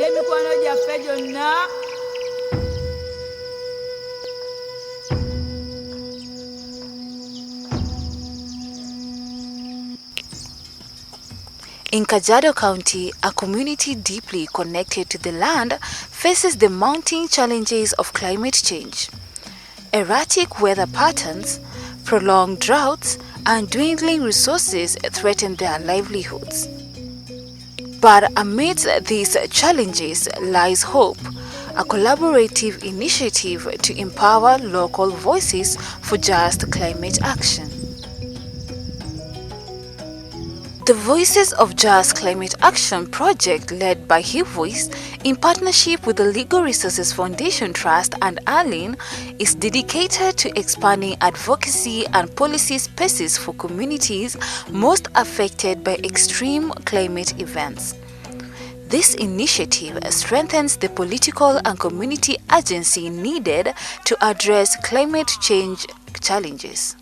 In Kajiado County, a community deeply connected to the land faces the mounting challenges of climate change. Erratic weather patterns, prolonged droughts, and dwindling resources threaten their livelihoods. But amidst these challenges lies hope, a collaborative initiative to empower local voices for just climate action. The Voices of Just Climate Action project, led by HIVOS in partnership with the Legal Resources Foundation Trust and ALIN, is dedicated to expanding advocacy and policy spaces for communities most affected by extreme climate events. This initiative strengthens the political and community agency needed to address climate change challenges.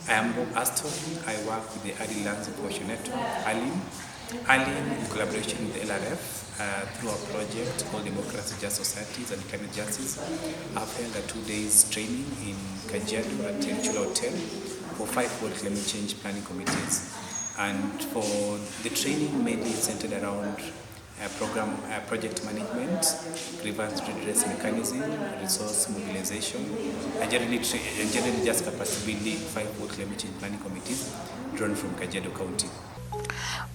I am Bob Aston. I work with the Arid Lands Information Network, ALIN. ALIN, in collaboration with the LRF, through a project called Democracy, Just Societies and Climate Justice, have held a 2 days training in Kajiado at Chula Hotel for 5 World Climate Change Planning Committees. And for the training mainly centered around project management, grievance redress mechanism, resource mobilization, and generally just capacity building 5 World Climate Change Planning Committees drawn from Kajiado County.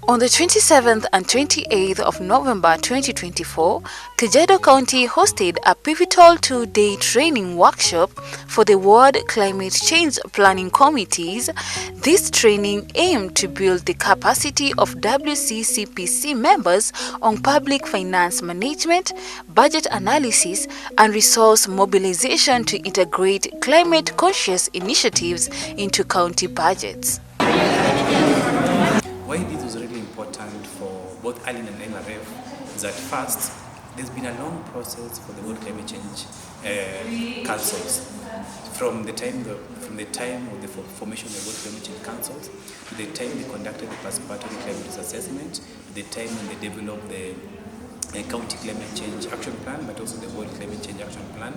On the 27th and 28th of November 2024, Kajiado County hosted a pivotal 2-day training workshop for the World Climate Change Planning Committees. This training aimed to build the capacity of WCCPC members on public finance management, budget analysis, and resource mobilization to integrate climate-conscious initiatives into county budgets. Why this was really important for both ALIN and LRF is that first, there's been a long process for the World Climate Change councils. From the time of the formation of the World Climate Change Councils, to the time they conducted the participatory climate risk assessment, to the time when they developed the County Climate Change Action Plan, but also the World Climate Change Action Plan,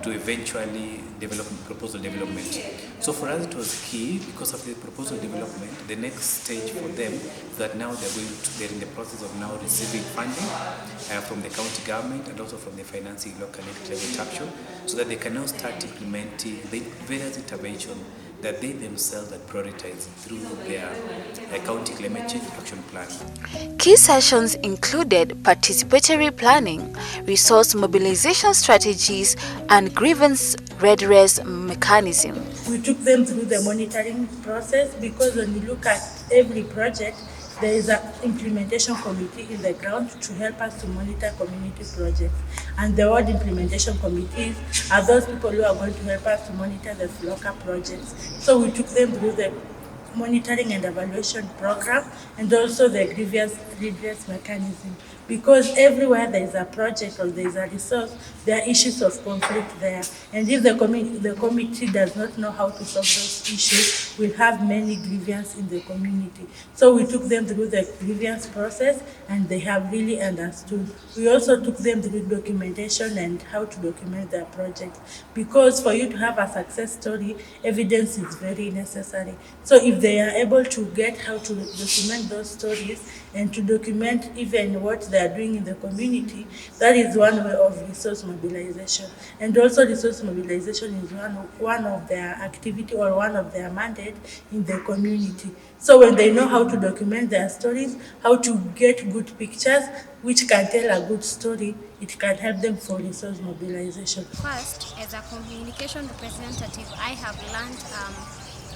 to eventually develop proposal development. So for us it was key because of the proposal development. The next stage for them is that now they're in the process of now receiving funding from the county government and also from the financing local climate action, so that they can now start implementing the various interventions that they themselves had prioritized through their county climate change action plan. Key sessions included participatory planning, resource mobilization strategies, and grievance redress mechanism. We took them through the monitoring process because when you look at every project, there is an implementation committee in the ground to help us to monitor community projects. And the word implementation committees are those people who are going to help us to monitor the local projects. So we took them through the monitoring and evaluation program and also the grievance redress mechanism. Because everywhere there is a project or there is a resource, there are issues of conflict there. And if the committee does not know how to solve those issues, we'll have many grievances in the community. So we took them through the grievance process and they have really understood. We also took them through documentation and how to document their project. Because for you to have a success story, evidence is very necessary. So if they are able to get how to document those stories and to document even what they are doing in the community, that is one way of resource mobilization. And also resource mobilization is one of their activity or one of their mandate in the community. So when they know how to document their stories, how to get good pictures, which can tell a good story, it can help them for resource mobilization. First, as a communication representative, I have learned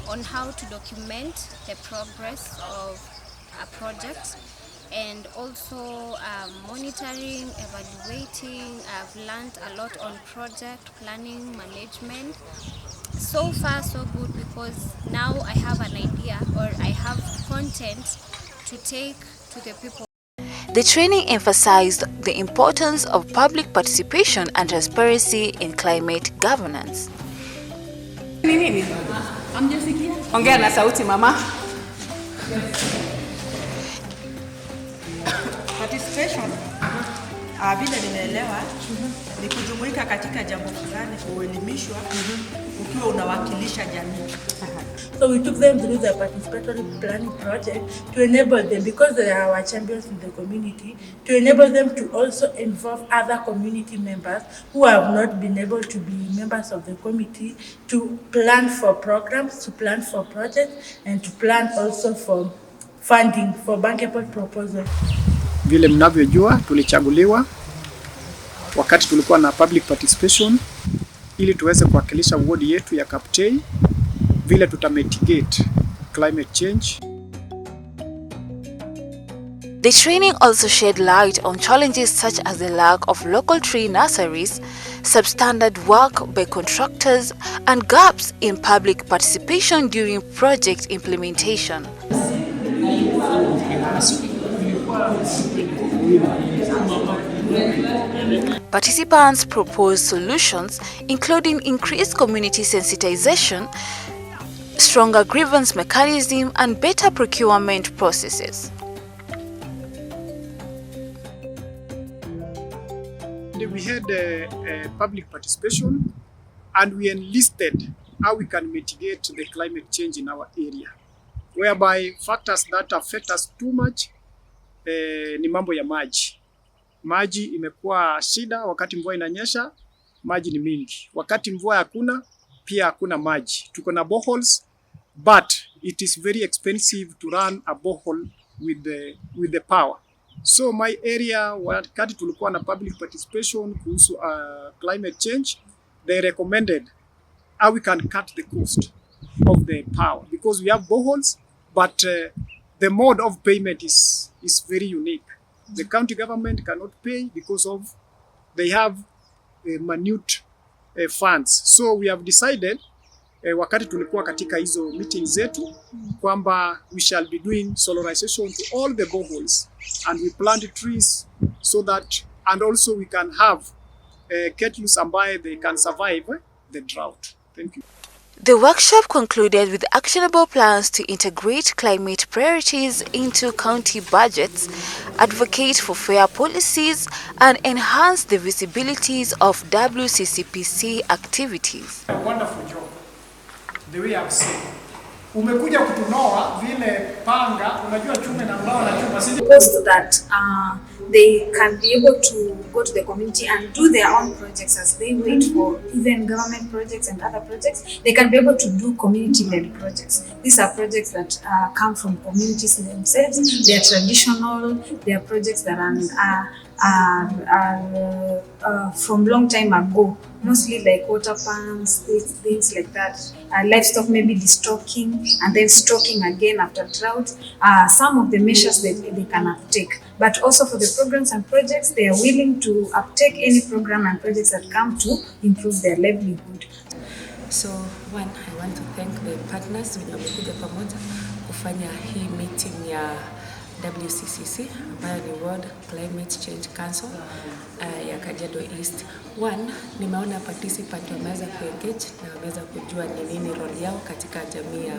on how to document the progress of a project, and also monitoring, evaluating. I've learned a lot on project planning, management. So far so good, because now I have an idea or I have content to take to the people. The training emphasized the importance of public participation and transparency in climate governance. Ongea na sauti mama. Participation vile ninaelewa ni kujumuika katika jambo fulani, kuelimishwa ukiwa unawakilisha jamii. So we took them through the participatory planning project to enable them, because they are our champions in the community, to enable them to also involve other community members who have not been able to be members of the committee, to plan for programs, to plan for projects, and to plan also for funding for bankable proposals. Vile mnavyojua tulichaguliwa wakati tulikuwa na public participation ili tuweze kuwakilisha ward yetu ya Kaptei vile tutamitigate climate change. The training also shed light on challenges such as the lack of local tree nurseries, substandard work by contractors, and gaps in public participation during project implementation. Participants proposed solutions including increased community sensitization, stronger grievance mechanism, and better procurement processes. We had public participation and we enlisted how we can mitigate the climate change in our area, whereby factors that affect us too much ni mambo ya maji. Maji imekuwa shida, wakati mvua inanyesha maji ni mingi, wakati mvua hakuna pia hakuna maji. Tuko na boreholes, but it is very expensive to run a borehole with the power. So my area, wakati tulikuwa na public participation kuhusu climate change, they recommended how we can cut the cost of the power, because we have boreholes, but the mode of payment is very unique. The county government cannot pay because of they have minute funds. So we have decided wakati tulikuwa katika hizo meetings zetu kwamba we shall be doing solarization to all the boreholes, and we plant trees so that, and also we can have kettles ambaye they can survive the drought. Thank you. The workshop concluded with actionable plans to integrate climate priorities into county budgets, advocate for fair policies, and enhance the visibilities of WCCPC activities. A wonderful job, the way I've said. Umekuja kutunoa vile panga, unajua chume na mbao na chuma. Post that they can be able to go to the community and do their own projects as they wait for even government projects and other projects. They can be able to do community-led projects. These are projects that come from communities themselves. They are traditional. They are projects that are from long time ago, mostly like water pumps, things like that. Livestock maybe destocking and then stocking again after drought. Some of the measures that they can uptake. But also for the programs and projects, they are willing to uptake any program and projects that come to improve their livelihood. So one, I want to thank the partners wenye wamekuja pamoja kufanya hii meeting ya WCCC ambayo ni World Climate Change Council ya Kajiado East. One, nimeona participant wameweza kuengage na wameweza kujua ni nini role yao katika jamii ya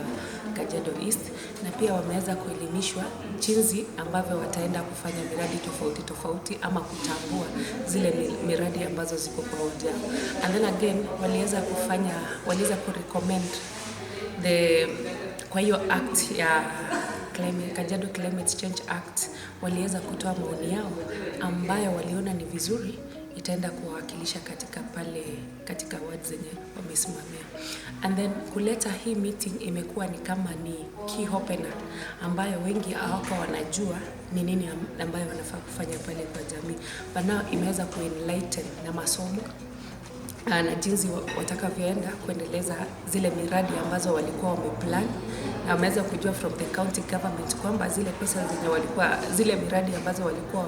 Kajiado East, na pia wameweza kuelimishwa jinsi ambavyo wataenda kufanya miradi tofauti tofauti ama kutambua zile miradi ambazo ziko kwa hoja. And then again waliweza kurecommend kwa hiyo act ya Kajiado Climate Change Act, waliweza kutoa maoni yao ambayo waliona ni vizuri itaenda kuwakilisha katika wards zenye wamesimamia. And then kuleta hii meeting imekuwa ni kama ni key opener ambayo wengi hawako wanajua ni nini ambayo wanafaa kufanya pale kwa jamii. But now imeweza kuenlighten na masomo na jinsi watakavyoenda kuendeleza zile miradi ambazo walikuwa wameplan, na wameweza kujua from the county government kwamba zile pesa zenye walikuwa zile miradi ambazo walikuwa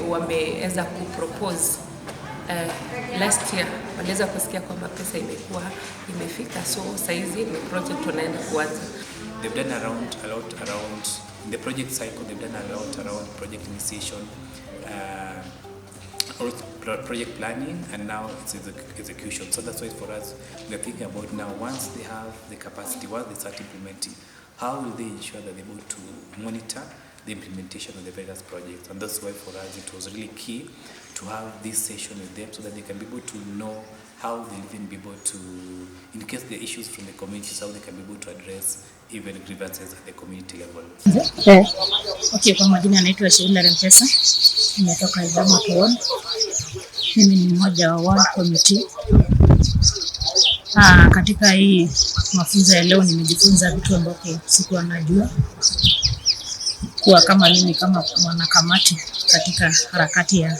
wameweza kupropose last year, waliweza kusikia kwamba pesa imefika, so saizi ni project wanaenda kuanza. They've done a lot around In the project cycle, they've done a lot around project initiation, project planning, and now it's execution. So that's why for us, we're thinking about now, once they have the capacity, once they start implementing, how will they ensure that they're able to monitor the implementation of the various projects? And that's why for us it was really key to have this session with them so that they can be able to know how they'll even be able to, in case there are issues from the communities, how they can be able to address even grievances at the community level. Okay, kwa majina naitwa Arid Mpesa. Nimetoka Kajiado County. Mimi ni mmoja wa ward committee. Katika hii mafunzo ya leo nimejifunza vitu ambavyo sikuwa najua. Kwa kama mimi kama mwanakamati katika harakati ya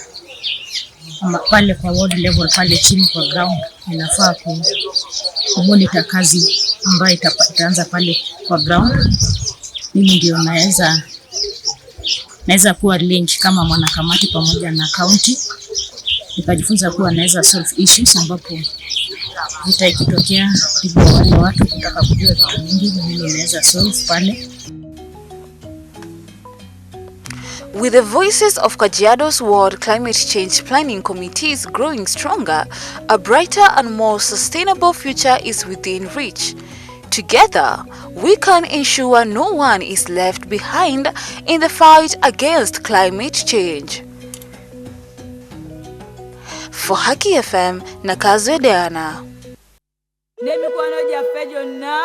pale kwa ward level pale chini kwa ground, inafaa kumonitor kazi ambayo itaanza pale kwa ground. Mimi ndio naweza kuwa link kama mwanakamati pamoja na county. Nikajifunza kuwa naweza solve issues ambapo vita ikitokea ndipo wale watu kutaka kujua vitu vingi, mimi naweza solve pale. With the voices of Kajiado's Ward Climate Change Planning Committees growing stronger, a brighter and more sustainable future is within reach. Together, we can ensure no one is left behind in the fight against climate change. For Haki FM, Nakazwe Deana. Nemi kwa noja fejo na